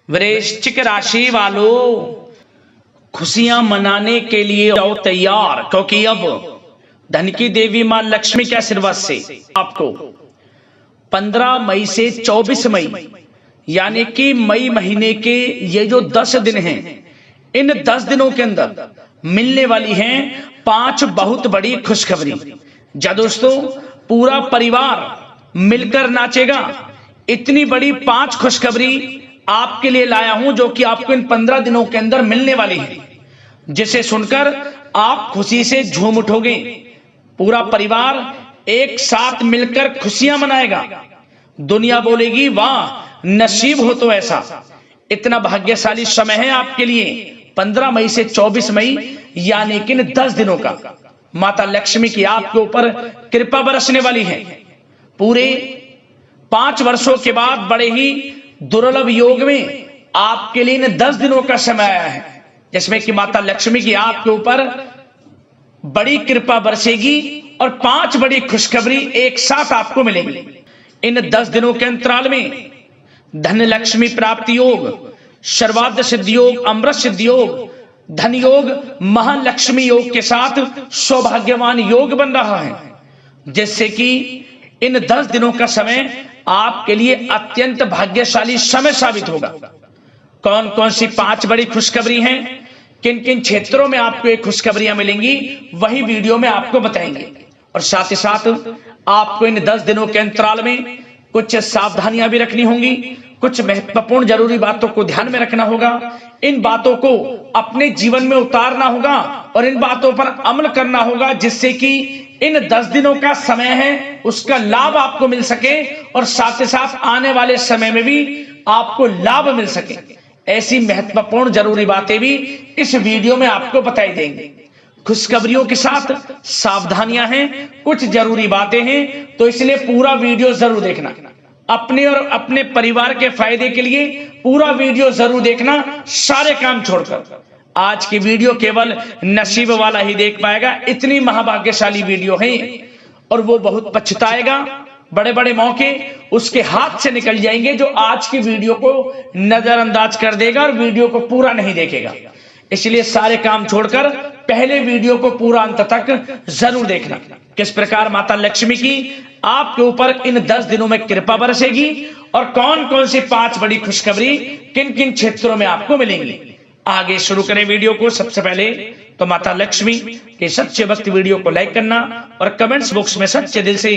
वृश्चिक राशि वालों, खुशियां मनाने के लिए आओ तैयार, क्योंकि अब धन की देवी मां लक्ष्मी के आशीर्वाद से आपको 15 मई से 24 मई यानी कि मई महीने के ये जो 10 दिन हैं, इन 10 दिनों के अंदर मिलने वाली हैं 5 बहुत बड़ी खुशखबरी। जा दोस्तों, पूरा परिवार मिलकर नाचेगा। इतनी बड़ी 5 खुशखबरी आपके लिए लाया हूं जो कि आपको इन 15 दिनों के अंदर मिलने वाली है, जिसे सुनकर आप खुशी से झूम उठोगे। पूरा परिवार एक साथ मिलकर खुशियां मनाएगा। दुनिया बोलेगी वाह, नसीब हो तो ऐसा। इतना भाग्यशाली समय है आपके लिए 15 मई से 24 मई यानी कि 10 दिनों का। माता लक्ष्मी की आपके ऊपर कृपा बरसने वाली है। पूरे 5 वर्षों के बाद बड़े ही दुर्लभ योग में आपके लिए 10 दिनों का समय आया है, जिसमें कि माता लक्ष्मी की आपके ऊपर बड़ी कृपा बरसेगी और 5 बड़ी खुशखबरी एक साथ आपको मिलेंगी। इन 10 दिनों के अंतराल में धन लक्ष्मी प्राप्ति योग, सर्वार्थ सिद्धि योग, अमृत सिद्धि योग, धन योग, महालक्ष्मी योग के साथ सौभाग्यवान योग बन रहा है, जिससे कि इन 10 दिनों का समय आपके लिए अत्यंत भाग्यशाली समय साबित होगा। कौन कौन सी 5 बड़ी खुशखबरी हैं, किन किन क्षेत्रों में आपको ये खुशखबरियां मिलेंगी, वही वीडियो में आपको बताएंगे। और साथ ही साथ आपको इन 10 दिनों के अंतराल में कुछ सावधानियां भी रखनी होंगी, कुछ महत्वपूर्ण जरूरी बातों को ध्यान में रखना होगा। इन बातों को अपने जीवन में उतारना होगा और इन बातों पर अमल करना होगा, जिससे कि इन 10 दिनों का समय है उसका लाभ आपको मिल सके और साथ ही साथ आने वाले समय में भी आपको लाभ मिल सके। ऐसी महत्वपूर्ण जरूरी बातें भी इस वीडियो में आपको बताई देंगे। खुशखबरियों के साथ सावधानियां हैं, कुछ जरूरी बातें हैं, तो इसलिए पूरा वीडियो जरूर देखना। अपने और अपने परिवार के फायदे के लिए पूरा वीडियो जरूर देखना, सारे काम छोड़कर। आज की वीडियो केवल नसीब वाला ही देख पाएगा, इतनी महाभाग्यशाली वीडियो है और वो बहुत पछताएगा। बड़े बड़े मौके उसके हाथ से निकल जाएंगे जो आज की वीडियो को नजरअंदाज कर देगा और वीडियो को पूरा नहीं देखेगा। इसलिए सारे काम छोड़कर पहले वीडियो को पूरा अंत तक जरूर देखना। किस प्रकार माता लक्ष्मी की आपके ऊपर इन 10 दिनों में कृपा बरसेगी और कौन कौन सी 5 बड़ी खुशखबरी किन किन क्षेत्रों में आपको मिलेंगी। आगे शुरू करें वीडियो को। सबसे पहले तो माता लक्ष्मी के सच्चे भक्त वीडियो को लाइक करना और कमेंट्स बॉक्स में सच्चे दिल से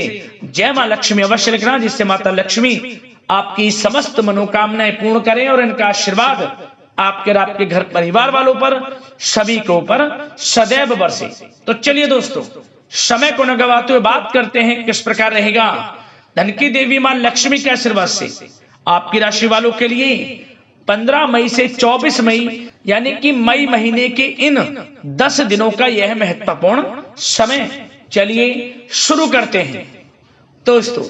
जय मां लक्ष्मी अवश्य लिखना, जिससे माता लक्ष्मी आपकी समस्त मनोकामनाएं पूर्ण करें और इनका आशीर्वाद आपके और आपके घर परिवार वालों पर, सभी के ऊपर सदैव बरसे। तो चलिए दोस्तों, समय को न गवाते हुए बात करते हैं किस प्रकार रहेगा धन की देवी मां लक्ष्मी के आशीर्वाद से आपकी राशि वालों के लिए 15 मई से 24 मई यानी कि मई महीने के इन 10 दिनों का यह महत्वपूर्ण समय। चलिए शुरू करते हैं। दोस्तों,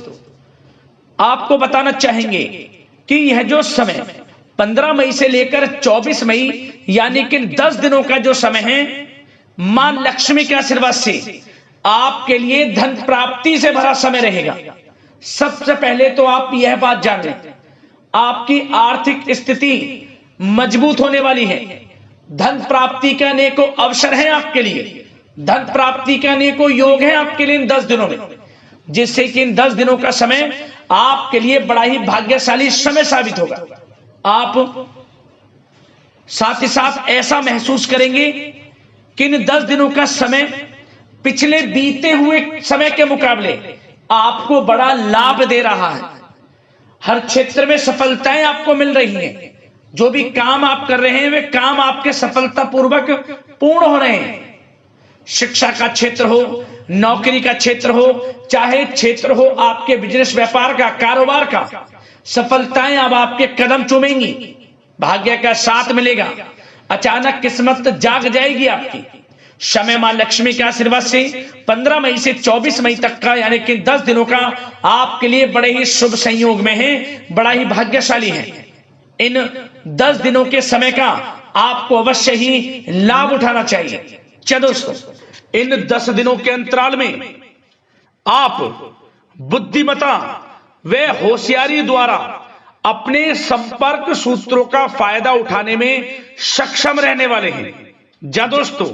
आपको बताना चाहेंगे कि यह जो समय 15 मई से लेकर 24 मई यानी कि 10 दिनों का जो समय है, मां लक्ष्मी के आशीर्वाद से आपके लिए धन प्राप्ति से भरा समय रहेगा। सबसे पहले तो आप यह बात जान लें, आपकी आर्थिक स्थिति मजबूत होने वाली है। धन प्राप्ति के अनेकों अवसर हैं आपके लिए, धन प्राप्ति के अनेकों योग हैं आपके लिए इन 10 दिनों में, जिससे कि इन 10 दिनों का समय आपके लिए बड़ा ही भाग्यशाली समय साबित होगा। आप साथ ही साथ ऐसा महसूस करेंगे कि इन 10 दिनों का समय पिछले बीते हुए समय के मुकाबले आपको बड़ा लाभ दे रहा है। हर क्षेत्र में सफलताएं आपको मिल रही हैं। जो भी काम आप कर रहे हैं वे काम आपके सफलतापूर्वक पूर्ण हो रहे हैं। शिक्षा का क्षेत्र हो, नौकरी का क्षेत्र हो, चाहे क्षेत्र हो आपके बिजनेस व्यापार का, कारोबार का, सफलताएं अब आपके कदम चूमेंगी। भाग्य का साथ मिलेगा, अचानक किस्मत जाग जाएगी आपकी। समय मां लक्ष्मी के आशीर्वाद से 15 मई से 24 मई तक का यानी कि 10 दिनों का आपके लिए बड़े ही शुभ संयोग में है, बड़ा ही भाग्यशाली है। इन 10 दिनों के समय का आपको अवश्य ही लाभ उठाना चाहिए। चलो दोस्तों, इन 10 दिनों के अंतराल में आप बुद्धिमता व होशियारी द्वारा अपने संपर्क सूत्रों का फायदा उठाने में सक्षम रहने वाले हैं। जा दोस्तों,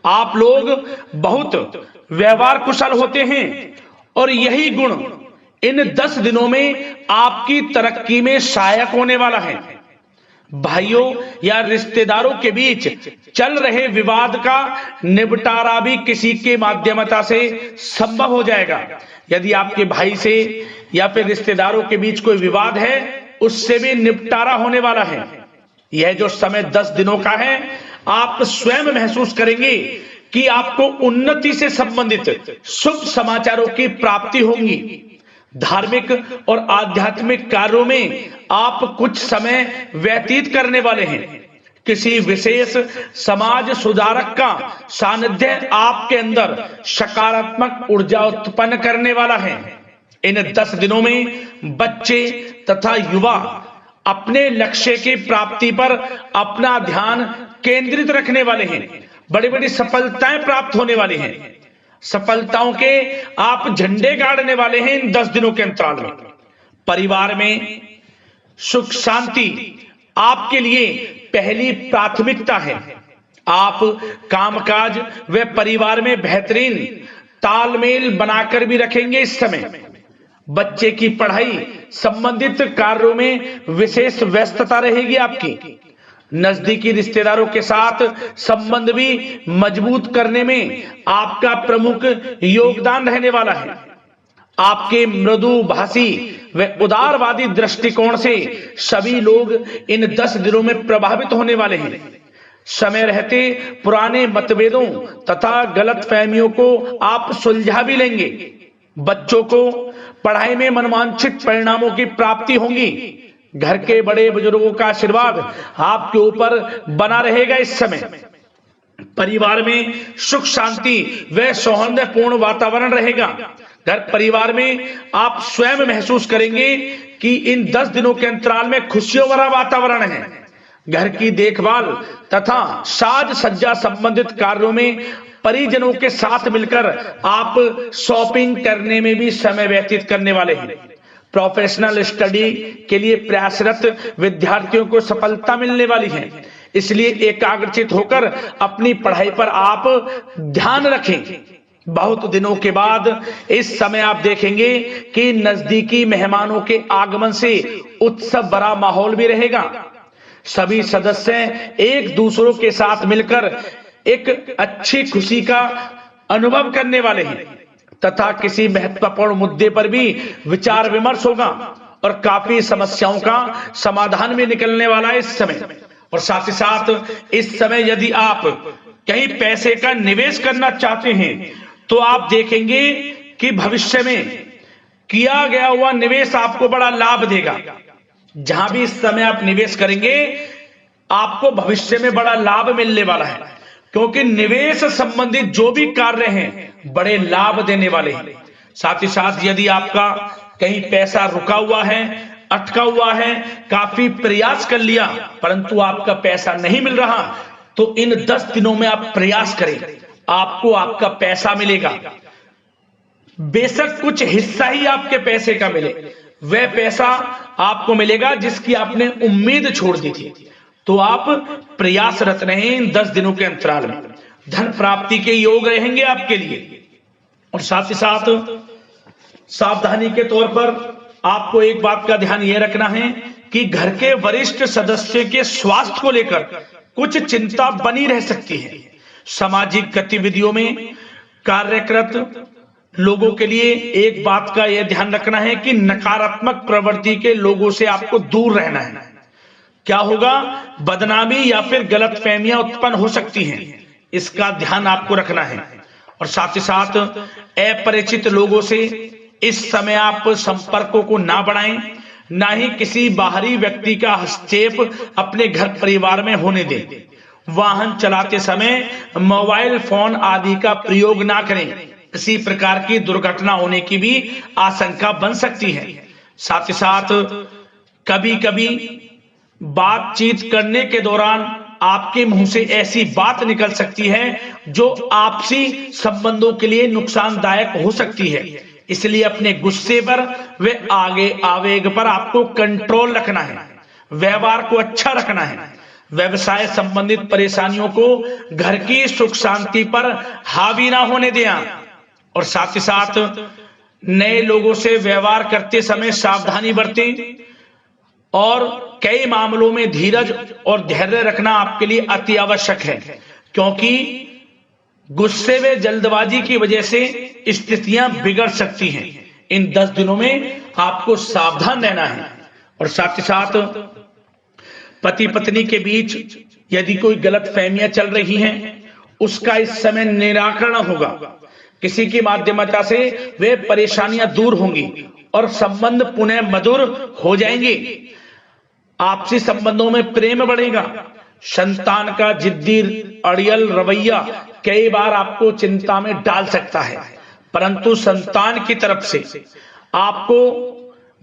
आप लोग बहुत व्यवहार कुशल होते हैं और यही गुण इन 10 दिनों में आपकी तरक्की में सहायक होने वाला है। भाइयों या रिश्तेदारों के बीच चल रहे विवाद का निपटारा भी किसी के माध्यमता से संभव हो जाएगा। यदि आपके भाई से या फिर रिश्तेदारों के बीच कोई विवाद है, उससे भी निपटारा होने वाला है। यह जो समय 10 दिनों का है, आप स्वयं महसूस करेंगे कि आपको उन्नति से संबंधित शुभ समाचारों की प्राप्ति होगी। धार्मिक और आध्यात्मिक कार्यों में आप कुछ समय व्यतीत करने वाले हैं। किसी विशेष समाज सुधारक का सानिध्य आपके अंदर सकारात्मक ऊर्जा उत्पन्न करने वाला है। इन 10 दिनों में बच्चे तथा युवा अपने लक्ष्य की प्राप्ति पर अपना ध्यान केंद्रित रखने वाले हैं। बड़ी बड़ी सफलताएं प्राप्त होने वाली हैं। सफलताओं के आप झंडे गाड़ने वाले हैं इन 10 दिनों के अंतराल में। परिवार में सुख शांति आपके लिए पहली प्राथमिकता है। आप कामकाज व परिवार में बेहतरीन तालमेल बनाकर भी रखेंगे। इस समय बच्चे की पढ़ाई संबंधित कार्यों में विशेष व्यस्तता रहेगी आपकी। नजदीकी रिश्तेदारों के साथ संबंध भी मजबूत करने में आपका प्रमुख योगदान रहने वाला है। आपके मृदुभाषी व उदारवादी दृष्टिकोण से सभी लोग इन 10 दिनों में प्रभावित होने वाले हैं। समय रहते पुराने मतभेदों तथा गलतफहमियों को आप सुलझा भी लेंगे। बच्चों को पढ़ाई में मनवांछित परिणामों की प्राप्ति होगी। घर के बड़े बुजुर्गों का आशीर्वाद आपके ऊपर बना रहेगा। इस समय परिवार में सुख शांति व सौहार्दपूर्ण वातावरण रहेगा। घर परिवार में आप स्वयं महसूस करेंगे कि इन 10 दिनों के अंतराल में खुशियों भरा वातावरण है। घर की देखभाल तथा साज सज्जा संबंधित कार्यों में परिजनों के साथ मिलकर आप शॉपिंग करने में भी समय व्यतीत करने वाले हैं। प्रोफेशनल स्टडी के लिए प्रयासरत विद्यार्थियों को सफलता मिलने वाली है। इसलिए एकाग्रचित होकर अपनी पढ़ाई पर आप ध्यान रखें। बहुत दिनों के बाद इस समय आप देखेंगे कि नजदीकी मेहमानों के आगमन से उत्सव भरा माहौल भी रहेगा। सभी सदस्य एक दूसरों के साथ मिलकर एक अच्छी खुशी का अनुभव करने वाले हैं तथा किसी महत्वपूर्ण मुद्दे पर भी विचार विमर्श होगा और काफी समस्याओं का समाधान भी निकलने वाला है इस समय। और साथ ही साथ इस समय यदि आप कहीं पैसे का निवेश करना चाहते हैं तो आप देखेंगे कि भविष्य में किया गया हुआ निवेश आपको बड़ा लाभ देगा। जहां भी इस समय आप निवेश करेंगे आपको भविष्य में बड़ा लाभ मिलने वाला है, क्योंकि निवेश संबंधित जो भी कार्य हैं बड़े लाभ देने वाले हैं। साथ ही साथ यदि आपका कहीं पैसा रुका हुआ है, अटका हुआ है, काफी प्रयास कर लिया परंतु आपका पैसा नहीं मिल रहा, तो इन 10 दिनों में आप प्रयास करें, आपको आपका पैसा मिलेगा। बेशक कुछ हिस्सा ही आपके पैसे का मिले, वह पैसा आपको मिलेगा जिसकी आपने उम्मीद छोड़ दी थी। तो आप प्रयासरत रहें इन 10 दिनों के अंतराल में। धन प्राप्ति के योग रहेंगे आपके लिए। और साथ ही साथ सावधानी के तौर पर आपको एक बात का ध्यान यह रखना है कि घर के वरिष्ठ सदस्य के स्वास्थ्य को लेकर कुछ चिंता बनी रह सकती है। सामाजिक गतिविधियों में कार्यरत लोगों के लिए एक बात का यह ध्यान रखना है कि नकारात्मक प्रवृत्ति के लोगों से आपको दूर रहना है। क्या होगा, बदनामी या फिर गलतफहमियां उत्पन्न हो सकती हैं, इसका ध्यान आपको रखना है। और साथ ही साथ अपरिचित लोगों से इस समय आप संपर्कों को ना बढ़ाएं, ना ही किसी बाहरी व्यक्ति का हस्तक्षेप अपने घर परिवार में होने दें। वाहन चलाते समय मोबाइल फोन आदि का प्रयोग ना करें, किसी प्रकार की दुर्घटना होने की भी आशंका बन सकती है। साथ ही साथ कभी कभी बातचीत करने के दौरान आपके मुंह से ऐसी बात निकल सकती है जो आपसी संबंधों के लिए नुकसानदायक हो सकती है। इसलिए अपने गुस्से पर व आगे आवेग पर आपको कंट्रोल रखना है, व्यवहार को अच्छा रखना है, व्यवसाय संबंधित परेशानियों को घर की सुख शांति पर हावी ना होने दें, और साथ ही साथ नए लोगों से व्यवहार करते समय सावधानी बरतें, और कई मामलों में धीरज और धैर्य रखना आपके लिए अति आवश्यक है, क्योंकि गुस्से में जल्दबाजी की वजह से स्थितियां बिगड़ सकती हैं। इन 10 दिनों में आपको सावधान रहना है। और साथ ही साथ पति पत्नी के बीच यदि कोई गलत फहमियां चल रही हैं, उसका इस समय निराकरण होगा। किसी की माध्यमता से वे परेशानियां दूर होंगी और संबंध पुनः मधुर हो जाएंगे। आपसी संबंधों में प्रेम बढ़ेगा। संतान का जिद्दी अड़ियल रवैया कई बार आपको चिंता में डाल सकता है, परंतु संतान की तरफ से आपको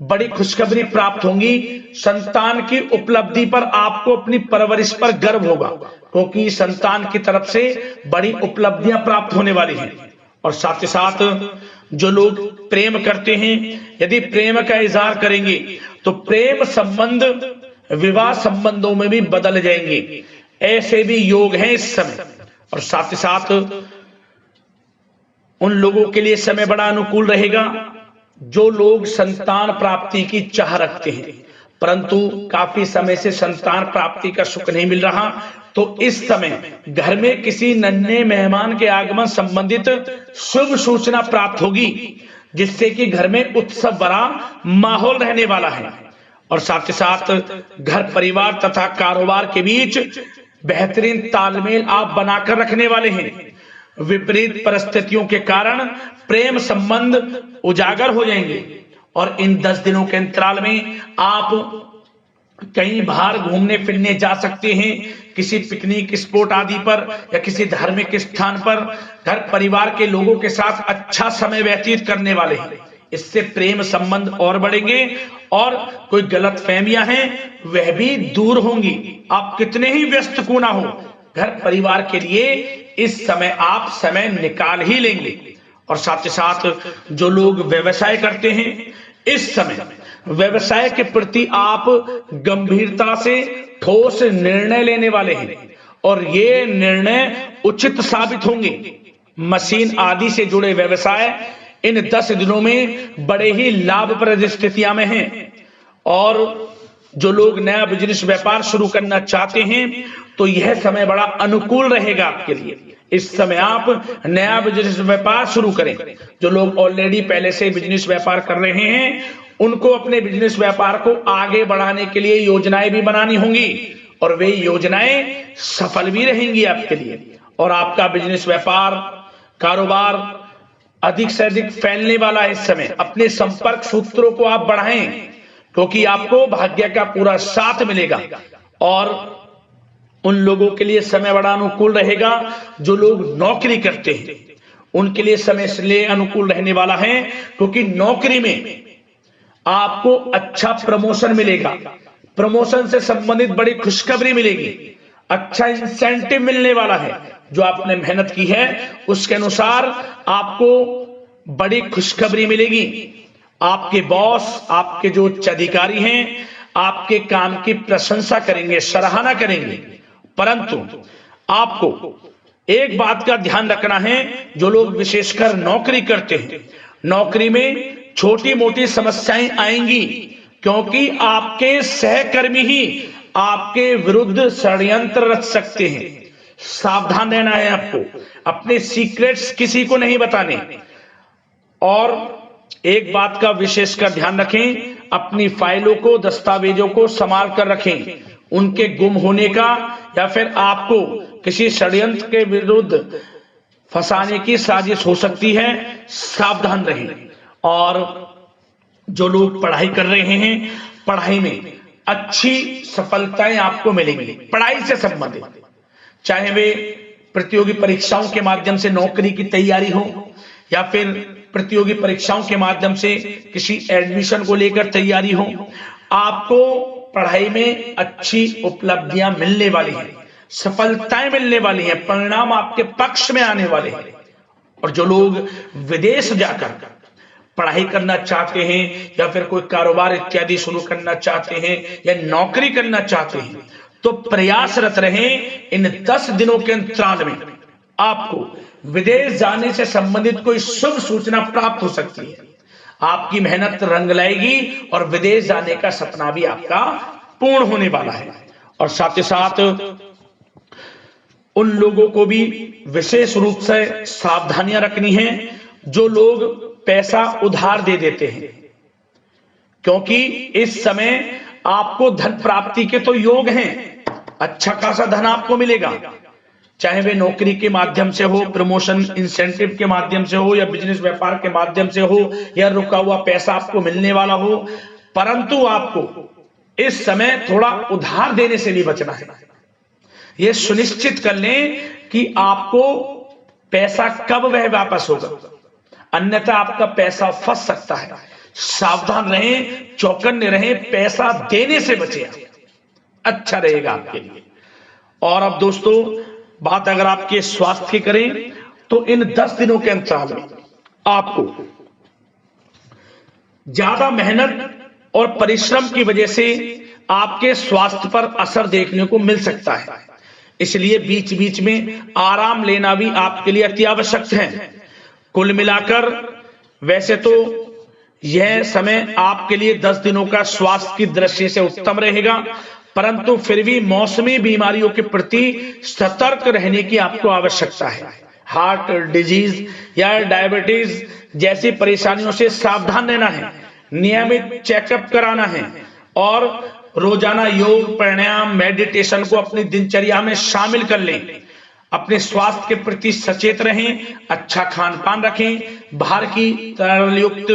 बड़ी खुशखबरी प्राप्त होगी। संतान की उपलब्धि पर आपको अपनी परवरिश पर गर्व होगा, क्योंकि संतान की तरफ से बड़ी उपलब्धियां प्राप्त होने वाली हैं। और साथ ही साथ जो लोग प्रेम करते हैं, यदि प्रेम का इजहार करेंगे तो प्रेम संबंध विवाह संबंधों में भी बदल जाएंगे। ऐसे भी योग हैं इस समय। और साथ ही साथ उन लोगों के लिए समय बड़ा अनुकूल रहेगा जो लोग संतान प्राप्ति की चाह रखते हैं, परंतु काफी समय से संतान प्राप्ति का सुख नहीं मिल रहा, तो इस समय घर में किसी नन्हे मेहमान के आगमन संबंधित शुभ सूचना प्राप्त होगी, जिससे कि घर में उत्सव भरा माहौल रहने वाला है। और साथ ही साथ घर परिवार तथा कारोबार के बीच बेहतरीन तालमेल आप बनाकर रखने वाले हैं। विपरीत परिस्थितियों के कारण प्रेम संबंध उजागर हो जाएंगे, और इन 10 दिनों के अंतराल में आप कहीं बाहर घूमने फिरने जा सकते हैं, किसी पिकनिक स्पॉट आदि पर या किसी धार्मिक स्थान पर घर परिवार के लोगों के साथ अच्छा समय व्यतीत करने वाले हैं। इससे प्रेम संबंध और बढ़ेंगे और कोई गलत फहमियां हैं वह भी दूर होंगी। आप कितने ही व्यस्त क्यों ना हो, घर परिवार के लिए इस समय आप समय निकाल ही लेंगे। और साथ ही साथ जो लोग व्यवसाय करते हैं, इस समय व्यवसाय के प्रति आप गंभीरता से ठोस निर्णय लेने वाले हैं, और ये निर्णय उचित साबित होंगे। मशीन आदि से जुड़े व्यवसाय इन 10 दिनों में बड़े ही लाभप्रद स्थितियां में हैं। और जो लोग नया बिजनेस व्यापार शुरू करना चाहते हैं, तो यह समय बड़ा अनुकूल रहेगा आपके लिए। इस समय आप नया बिजनेस व्यापार शुरू करें। जो लोग ऑलरेडी पहले से बिजनेस व्यापार कर रहे हैं, उनको अपने बिजनेस व्यापार को आगे बढ़ाने के लिए योजनाएं भी बनानी होंगी, और वे योजनाएं सफल भी रहेंगी आपके लिए। और आपका बिजनेस व्यापार कारोबार अधिक से अधिक फैलने वाला है। इस समय अपने संपर्क सूत्रों को आप बढ़ाएं, क्योंकि आपको भाग्य का पूरा साथ मिलेगा। और उन लोगों के लिए समय बड़ा अनुकूल रहेगा जो लोग नौकरी करते हैं, उनके लिए समय इसलिए अनुकूल रहने वाला है क्योंकि नौकरी में आपको अच्छा प्रमोशन मिलेगा। प्रमोशन से संबंधित बड़ी खुशखबरी मिलेगी, अच्छा इंसेंटिव मिलने वाला है। जो आपने मेहनत की है उसके अनुसार आपको बड़ी खुशखबरी मिलेगी। आपके बॉस, आपके जो उच्च अधिकारी हैं, आपके काम की प्रशंसा करेंगे, सराहना करेंगे। परंतु आपको एक बात का ध्यान रखना है, जो लोग विशेषकर नौकरी करते हैं, नौकरी में छोटी मोटी समस्याएं आएंगी, क्योंकि आपके सहकर्मी ही आपके विरुद्ध षड्यंत्र रच सकते हैं। सावधान रहना है आपको, अपने सीक्रेट्स किसी को नहीं बताने। और एक बात का विशेषकर ध्यान रखें, अपनी फाइलों को, दस्तावेजों को संभाल कर रखें। उनके गुम होने का या फिर आपको किसी षड्यंत्र के विरुद्ध फंसाने की साजिश हो सकती है, सावधान रहें। और जो लोग पढ़ाई कर रहे हैं, पढ़ाई में अच्छी सफलताएं आपको मिलेंगी। पढ़ाई से संबंधित, चाहे वे प्रतियोगी परीक्षाओं के माध्यम से नौकरी की तैयारी हो या फिर प्रतियोगी परीक्षाओं के माध्यम से किसी एडमिशन को लेकर तैयारी हो, आपको पढ़ाई में अच्छी उपलब्धियां मिलने वाली हैं, सफलताएं मिलने वाली हैं, परिणाम आपके पक्ष में आने वाले हैं। और जो लोग विदेश जाकर पढ़ाई करना चाहते हैं या फिर कोई कारोबार इत्यादि शुरू करना चाहते हैं या नौकरी करना चाहते हैं, तो प्रयासरत रहें। इन 10 दिनों के अंतराल में आपको विदेश जाने से संबंधित कोई शुभ सूचना प्राप्त हो सकती है। आपकी मेहनत रंग लाएगी और विदेश जाने का सपना भी आपका पूर्ण होने वाला है। और साथ ही साथ उन लोगों को भी विशेष रूप से सावधानियां रखनी है जो लोग पैसा उधार दे देते हैं, क्योंकि इस समय आपको धन प्राप्ति के तो योग हैं, अच्छा खासा धन आपको मिलेगा, चाहे वे नौकरी के माध्यम से हो, प्रमोशन इंसेंटिव के माध्यम से हो, या बिजनेस व्यापार के माध्यम से हो, या रुका हुआ पैसा आपको मिलने वाला हो। परंतु आपको इस समय थोड़ा उधार देने से भी बचना है। यह सुनिश्चित कर लें कि आपको पैसा कब वह वापस होगा, अन्यथा आपका पैसा फंस सकता है। सावधान रहें, चौकन्ने रहें, पैसा देने से बचें, अच्छा रहेगा आपके लिए। और अब दोस्तों, बात अगर आपके स्वास्थ्य की करें तो इन 10 दिनों के अंतराल में आपको ज्यादा मेहनत और परिश्रम की वजह से आपके स्वास्थ्य पर असर देखने को मिल सकता है, इसलिए बीच बीच में आराम लेना भी आपके लिए अति आवश्यक है। कुल मिलाकर वैसे तो यह समय आपके लिए 10 दिनों का स्वास्थ्य की दृष्टि से उत्तम रहेगा, परंतु फिर भी मौसमी बीमारियों के प्रति सतर्क रहने की आपको आवश्यकता है। हार्ट डिजीज या डायबिटीज जैसी परेशानियों से सावधान रहना है, नियमित चेकअप कराना है और रोजाना योग, प्राणायाम, मेडिटेशन को अपनी दिनचर्या में शामिल कर लें। अपने स्वास्थ्य के प्रति सचेत रहें, अच्छा खान पान रखें, बाहर की तरल युक्त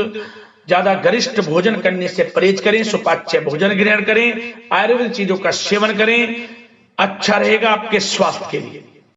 ज्यादा गरिष्ठ भोजन करने से परहेज करें, सुपाच्य भोजन ग्रहण करें, आयुर्वेदिक चीजों का सेवन करें, अच्छा रहेगा आपके स्वास्थ्य के लिए।